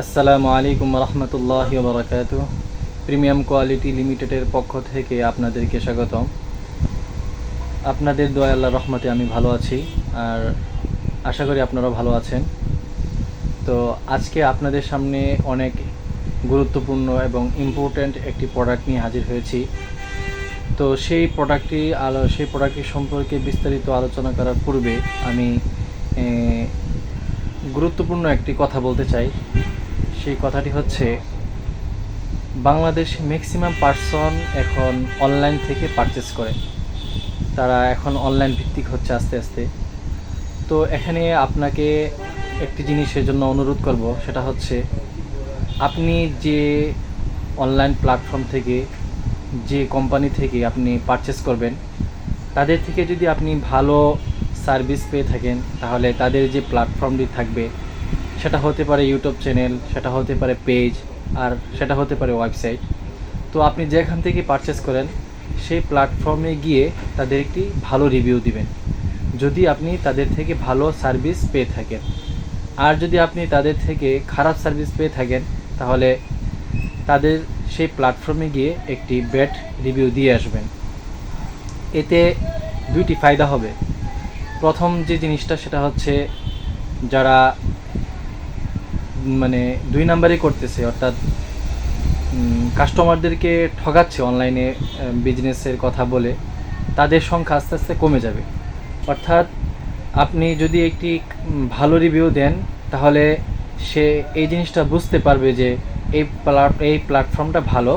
আসসালামু আলাইকুম রহমতুল্লাহি ওয়া বারাকাতুহু। প্রিমিয়াম কোয়ালিটি লিমিটেডের পক্ষ থেকে আপনাদেরকে স্বাগতম। আপনাদের দোয়া আল্লাহর রহমতে আমি ভালো আছি, আর আশা করি আপনারাও ভালো আছেন। তো আজকে আপনাদের সামনে অনেক গুরুত্বপূর্ণ এবং ইম্পর্ট্যান্ট একটি প্রোডাক্ট নিয়ে হাজির হয়েছি। তো সেই প্রোডাক্টটি সম্পর্কে বিস্তারিত আলোচনা করার পূর্বে আমি গুরুত্বপূর্ণ একটি কথা বলতে চাই। সেই কথাটি হচ্ছে, বাংলাদেশ ম্যাক্সিমাম পার্সন এখন অনলাইন থেকে পারচেস করে। তারা এখন অনলাইন ভিত্তিক হচ্ছে আস্তে আস্তে। তো এখানে আপনাকে একটি জিনিসের জন্য অনুরোধ করব, সেটা হচ্ছে আপনি যে অনলাইন প্ল্যাটফর্ম থেকে, যে কোম্পানি থেকে আপনি পারচেস করবেন, তাদের থেকে যদি আপনি ভালো সার্ভিস পেয়ে থাকেন, তাহলে তাদের যে প্ল্যাটফর্মটি থাকবে সেটা হতে পারে ইউটিউব চ্যানেল, সেটা হতে পারে পেজ, আর সেটা হতে পারে ওয়েবসাইট। তো আপনি যেখান থেকে পারচেস করেন সেই প্ল্যাটফর্মে গিয়ে তাদের একটি ভালো রিভিউ দিবেন, যদি আপনি তাদের থেকে ভালো সার্ভিস পেয়ে থাকেন। আর যদি আপনি তাদের থেকে খারাপ সার্ভিস পেয়ে থাকেন, তাহলে তাদের সেই প্ল্যাটফর্মে গিয়ে একটি ব্যাড রিভিউ দিয়ে আসবেন। এতে দুইটি ফায়দা হবে। প্রথম যে জিনিসটা সেটা হচ্ছে, যারা দুই নাম্বারই করতেছে, অর্থাৎ কাস্টমারদেরকে ঠকাচ্ছে অনলাইনে বিজনেসের কথা বলে, তাদের সংখ্যা আস্তে আস্তে কমে যাবে। অর্থাৎ আপনি যদি একটি ভালো রিভিউ দেন, তাহলে সে এই জিনিসটা বুঝতে পারবে যে এই প্ল্যাটফর্মটা ভালো,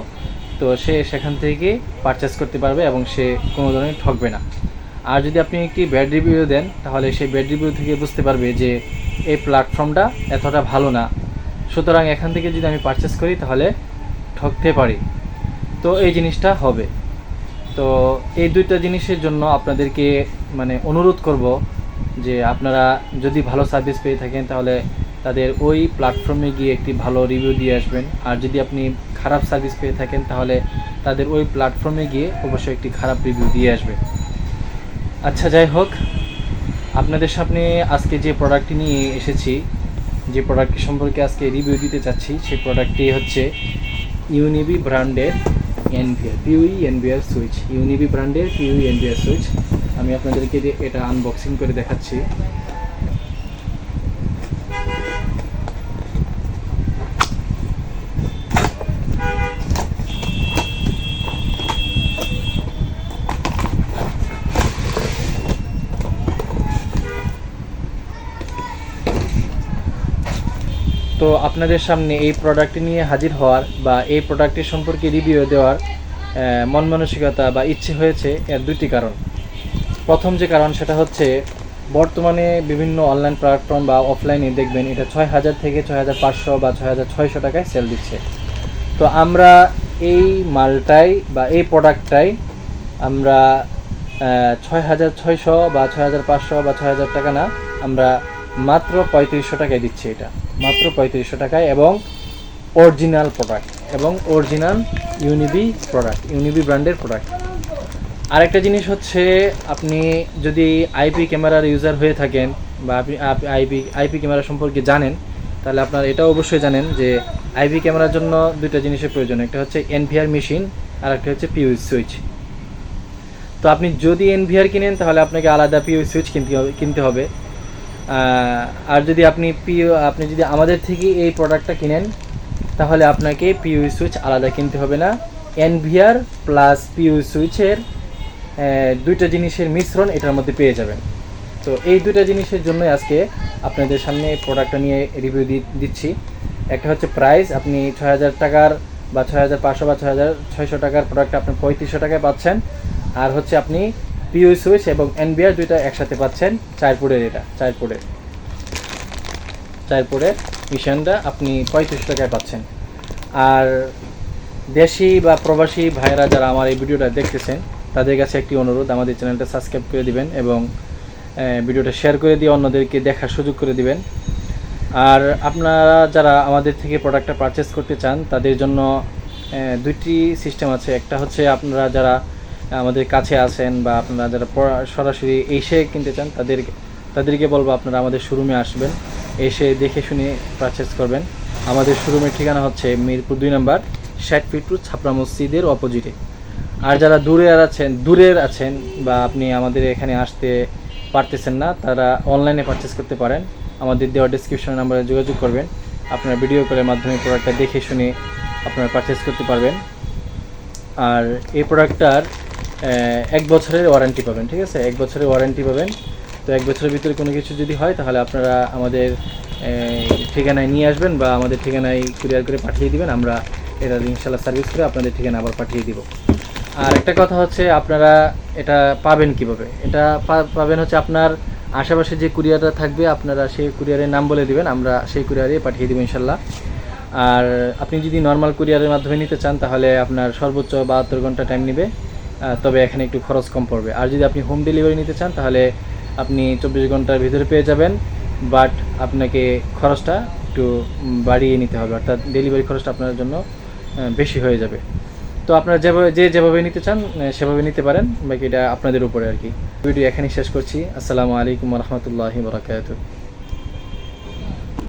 তো সে সেখান থেকে পারচেস করতে পারবে এবং সে কোনো ধরনের ঠকবে না। আর যদি আপনি একটি ব্যাড রিভিউ দেন, তাহলে সেই ব্যাড রিভিউ থেকে বুঝতে পারবে যে এই প্ল্যাটফর্মটা এতটা ভালো না, সুতরাং এখান থেকে যদি আমি পারচেস করি তাহলে ঠকতে পারি। তো এই জিনিসটা হবে। তো এই দুইটা জিনিসের জন্য আপনাদেরকে অনুরোধ করব যে আপনারা যদি ভালো সার্ভিস পেয়ে থাকেন, তাহলে তাদের ওই প্ল্যাটফর্মে গিয়ে একটি ভালো রিভিউ দিয়ে আসবেন। আর যদি আপনি খারাপ সার্ভিস পেয়ে থাকেন, তাহলে তাদের ওই প্ল্যাটফর্মে গিয়ে অবশ্যই একটি খারাপ রিভিউ দিয়ে আসবেন। আচ্ছা, যাই হোক, আপনাদের সামনে আজকে যে প্রোডাক্টটি নিয়ে এসেছি, যে প্রোডাক্টটি সম্পর্কে আজকে রিভিউ দিতে চাচ্ছি, সেই প্রোডাক্টটি হচ্ছে ইউনিবি ব্র্যান্ডের পিউই এনভিআর সুইচ। ইউনিবি ব্র্যান্ডের পিউই এনভিআর সুইচ। আমি আপনাদেরকে এটা আনবক্সিং করে দেখাচ্ছি। তো আপনাদের সামনে এই প্রোডাক্টটি নিয়ে হাজির হওয়ার বা এই প্রোডাক্টের সম্পর্কে রিভিউ দেওয়ার মন মানসিকতা বা ইচ্ছে হয়েছে এর দুটি কারণ। প্রথম যে কারণ সেটা হচ্ছে, বর্তমানে বিভিন্ন অনলাইন প্ল্যাটফর্ম বা অফলাইনে দেখবেন এটা ৬,০০০ থেকে ৬,৫০০ বা ৬,৬০০ টাকায় সেল দিচ্ছে। তো আমরা এই মালটাই বা এই প্রোডাক্টটাই আমরা ৬,৬০০ বা ৬,৫০০ বা ৬,০০০ টাকা না, আমরা মাত্র ৩৫০০ টাকায় দিচ্ছি। এটা মাত্র ৩৫০০ টাকায়, এবং অরিজিনাল প্রোডাক্ট, এবং অরিজিনাল ইউনিবি ব্র্যান্ডের প্রোডাক্ট। আরেকটা জিনিস হচ্ছে, আপনি যদি আইপি ক্যামেরার ইউজার হয়ে থাকেন বা আপনি আইপি ক্যামেরা সম্পর্কে জানেন, তাহলে আপনারা এটাও অবশ্যই জানেন যে আইপি ক্যামেরার জন্য দুইটা জিনিসের প্রয়োজন। একটা হচ্ছে এনভিআর মেশিন, আর একটা হচ্ছে পিউই সুইচ। তো আপনি যদি এনভিআর কিনেন, তাহলে আপনাকে আলাদা পিউই সুইচ কিনতে হবে। আর যদি আপনি যদি আমাদের থেকে এই প্রোডাক্টটা কিনেন, তাহলে আপনাকে পিউই সুইচ আলাদা কিনতে হবে না। এনভিআর প্লাস পিউই সুইচের দুইটা জিনিসের মিশ্রণ এটার মধ্যে পেয়ে যাবেন। তো এই দুইটা জিনিসের জন্যই আজকে আপনাদের সামনে এই প্রোডাক্টটা নিয়ে রিভিউ দিচ্ছি। একটা হচ্ছে প্রাইস, আপনি ৬,০০০ টাকার বা ৬,৫০০ বা ৬,৬০০ টাকার প্রোডাক্ট আপনি ৩৫০০ টাকায় পাচ্ছেন। আর হচ্ছে আপনি পিউই সুইচ এবং এনভিআর দুইটা একসাথে পাচ্ছেন। ৪ পোর্টের মিশনটা আপনি ৩৫০০ টাকায় পাচ্ছেন। আর দেশি বা প্রবাসী ভাইরা যারা আমার এই ভিডিওটা দেখতেছেন, তাদের কাছে একটি অনুরোধ, আমাদের চ্যানেলটা সাবস্ক্রাইব করে দিবেন এবং ভিডিওটা শেয়ার করে দিয়ে অন্যদেরকে দেখার সুযোগ করে দিবেন। আর আপনারা যারা আমাদের থেকে প্রোডাক্টটা পারচেস করতে চান, তাদের জন্য দুইটি সিস্টেম আছে। একটা হচ্ছে, আপনারা যারা আমাদের কাছে আছেন বা আপনারা যারা সরাসরি এসে কিনতে চান, তাদেরকে বলবো আপনারা আমাদের শোরুমে আসবেন, এসে দেখে শুনে পারচেস করবেন। আমাদের শোরুমের ঠিকানা হচ্ছে মিরপুর 2 নম্বর 60 ফিট রোড ছাপড়া মসজিদের অপোজিটে। আর যারা দূরের আছেন বা আপনি আমাদের এখানে আসতে পারতেছেন না, তারা অনলাইনে পারচেস করতে পারেন। আমাদের দেওয়া ডেসক্রিপশন নাম্বারে যোগাযোগ করবেন, আপনারা ভিডিও কলের মাধ্যমে প্রোডাক্টটা দেখে শুনে আপনারা পারচেস করতে পারবেন। আর এই প্রোডাক্টটার 1 বছরের ওয়ারেন্টি পাবেন, ঠিক আছে? 1 বছরের ওয়ারেন্টি পাবেন। তো 1 বছরের ভিতরে কোনো কিছু যদি হয় তাহলে আপনারা আমাদের ঠিকানায় নিয়ে আসবেন বা আমাদের ঠিকানায় কুরিয়ার করে পাঠিয়ে দিবেন, আমরা এটা ইনশাল্লাহ সার্ভিস করে আপনাদের ঠিকানা আবার পাঠিয়ে দিব। আর একটা কথা হচ্ছে, আপনারা এটা পাবেন কিভাবে? এটা পাবেন হচ্ছে আপনার আশেপাশে যে কুরিয়ারটা থাকবে, আপনারা সেই কুরিয়ারের নাম বলে দিবেন, আমরা সেই কুরিয়ারে পাঠিয়ে দেবো ইনশাল্লাহ। আর আপনি যদি নর্মাল কুরিয়ারের মাধ্যমে নিতে চান তাহলে আপনার সর্বোচ্চ 72 ঘন্টা টাইম নেবে, তবে এখানে একটু খরচ কম পড়বে। আর যদি আপনি হোম ডেলিভারি নিতে চান তাহলে আপনি 24 ঘন্টার ভিতরে পেয়ে যাবেন, বাট আপনাকে খরচটা একটু বাড়িয়ে নিতে হবে, অর্থাৎ ডেলিভারি খরচটা আপনার জন্য বেশি হয়ে যাবে। তো আপনারা যেভাবে নিতে চান সেভাবে নিতে পারেন, বাকি এটা আপনাদের উপরে আর কি। ভিডিও এখানেই শেষ করছি। আসসালামু আলাইকুম ওয়া রাহমাতুল্লাহি ওয়া বারাকাতুহু।